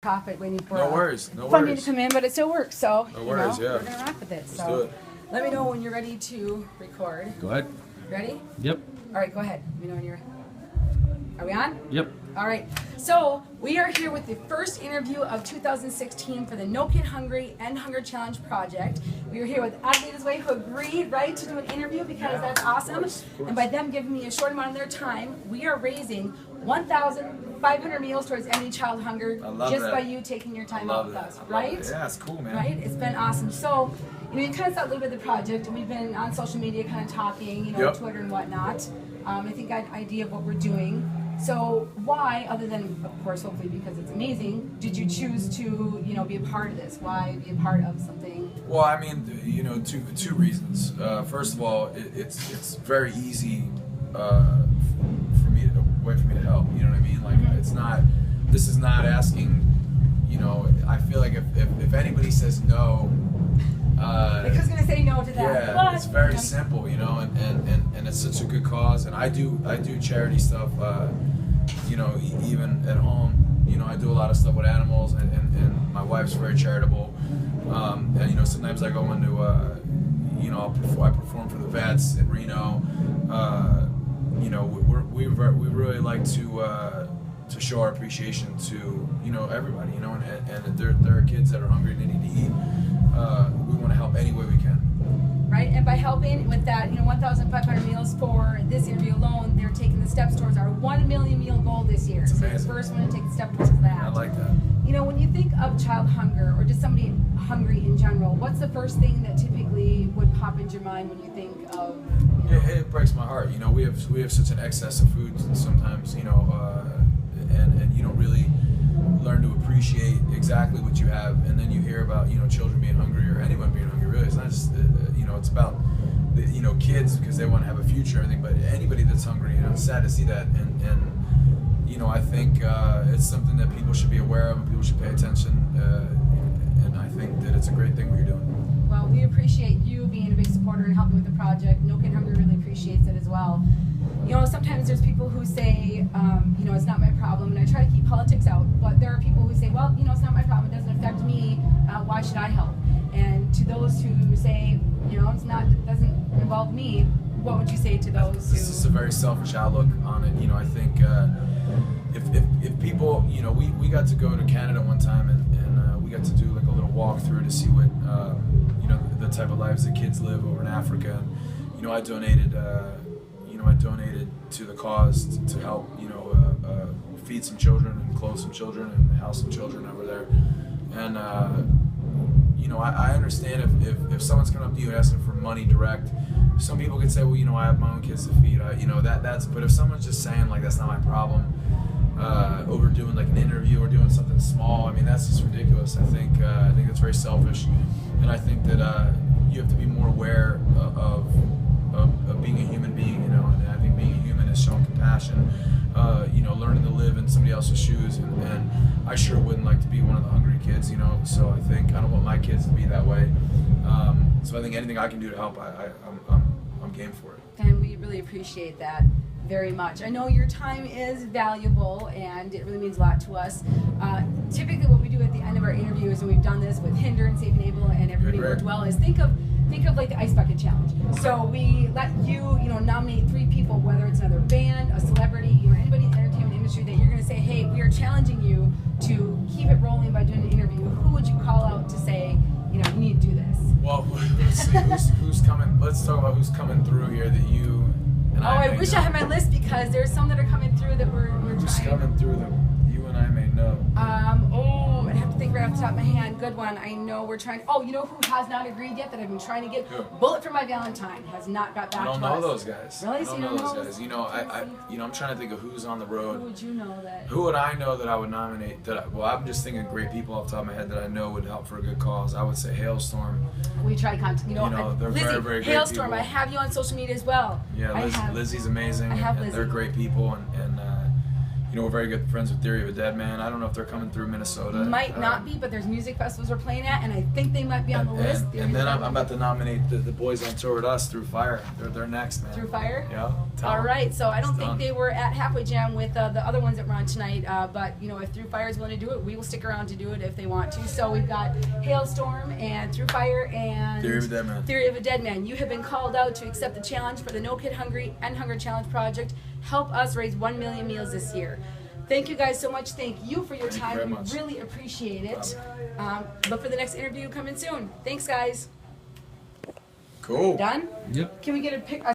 profit waiting for no worries. funding to come in, but it still works. So no worries, yeah. we're gonna rock with it. Let's do it. Let me know when you're ready to record. Go ahead. Ready? Yep. All right, go ahead. Let me know when you're. Are we on? Yep. All right. So we are here with the first interview of 2016 for the No Kid Hungry End Hunger Challenge project. We are here with Adelitas Way, who agreed, right, to do an interview because that's awesome. Of course. And by them giving me a short amount of their time, we are raising 1,500 meals towards ending child hunger just by you taking your time out with us, right? Yeah, it's cool, man. Right? It's been awesome. So, you kind of saw a little bit of the project, and we've been on social media kind of talking, Twitter and whatnot. I think I got an idea of what we're doing. So why, other than, of course, hopefully because it's amazing, did you choose to, be a part of this? Why be a part of something? Well, I mean, two reasons. First of all, it's very easy for me to help. You know what I mean? Like, this is not asking. I feel like if anybody says no. Like, who's gonna say no to that? Yeah, it's very simple, and it's such a good cause. And I do charity stuff, even at home. I do a lot of stuff with animals, and my wife's very charitable. And sometimes I go into, I perform for the vets in Reno. We really like to show our appreciation to everybody, and there are kids that are hungry and they need to eat. We want to help any way we can. Right, and by helping with that, 1,500 meals for this interview alone, they're taking the steps towards our 1 million meal goal this year. It's so amazing. the first one to take the step towards that. I like that. When you think of child hunger or just somebody hungry in general, what's the first thing that typically would pop into your mind when you think of? It breaks my heart. We have such an excess of food sometimes, and you don't really learn to appreciate exactly what you have, and then you hear about children being hungry or anyone being hungry. Really, it's not just it's about the kids because they want to have a future and everything, but anybody that's hungry, it's sad to see that, and I think it's something that people should be aware of and people should pay attention, and I think that it's a great thing what you're doing. Well, we appreciate you being a big supporter and helping with the project. No Kid Hungry really appreciates it as well. Sometimes there's people who say, it's not my problem, and I try to keep politics out, but there are people who say, well, it's not my problem, it doesn't affect me, why should I help? And to those who say, it doesn't involve me, what would you say to those who... This is a very selfish outlook on it. I think if people, we got to go to Canada one time, and we got to do like a little walkthrough to see what, the type of lives that kids live over in Africa. And, I donated to the cause to help, feed some children and clothe some children and house some children over there. And, I understand if someone's coming up to you and asking for money direct, some people could say, well, I have my own kids to feed, but if someone's just saying, like, that's not my problem, over doing like an interview or doing something small, that's just ridiculous. I think it's very selfish, and I think that you have to be more aware of being a human being, and I think being a human is showing compassion, learning to live in somebody else's shoes, and I sure wouldn't like to be one of the hungry kids, so I think I don't want my kids to be that way, so I think anything I can do to help, I'm game for it. And we really appreciate that very much. I know your time is valuable and it really means a lot to us. Typically what we do at the end of our interviews, and we've done this with Hinder and Safe and Able and everybody worked well, is think of like the Ice Bucket Challenge. So we let you, nominate 3 people, whether it's another band, a celebrity, anybody in the entertainment industry that you're going to say, hey, we are challenging you to keep it rolling by doing an interview. Who would you call out to say, you need to do this? Well, let's see who's coming. Let's talk about who's coming through here that you and I wish I had my list because there's some that are coming through that we're who's trying. coming through that you and I may know. I have to think right off the top of my hand. Good one. I know we're trying. Oh, you know who has not agreed yet that I've been trying to get? Who? Bullet for My Valentine has not got back to us. I don't know those guys. Really? I don't know those guys. I'm trying to think of who's on the road. Who would you know that? Who would I know that I would nominate? I'm just thinking of great people off the top of my head that I know would help for a good cause. I would say Hailstorm. We tried contact. They're Lizzie, very, very great Hailstorm. people. I have you on social media as well. Yeah, Lizzie's amazing. I have and Lizzie. they're great people, and you know, we're very good friends with Theory of a Dead Man. I don't know if they're coming through Minnesota. Might not be, but there's music festivals we're playing at, and I think they might be on the list. And then I'm about to nominate the boys on tour with us, Through Fire. They're next, man. Through Fire? Yeah. All right, so I don't think done. they were at Halfway Jam with the other ones that were on tonight, but you know, if Through Fire is willing to do it, we will stick around to do it if they want to. So we've got Hailstorm and Through Fire and Theory of a Dead Man. Theory of a Dead Man. You have been called out to accept the challenge for the No Kid Hungry and Hunger Challenge project. Help us raise 1 million meals this year. Thank you guys so much. Thank you for your time. We really appreciate it. Look for the next interview coming soon. Thanks, guys. Cool. Done? Yep. Can we get a pic?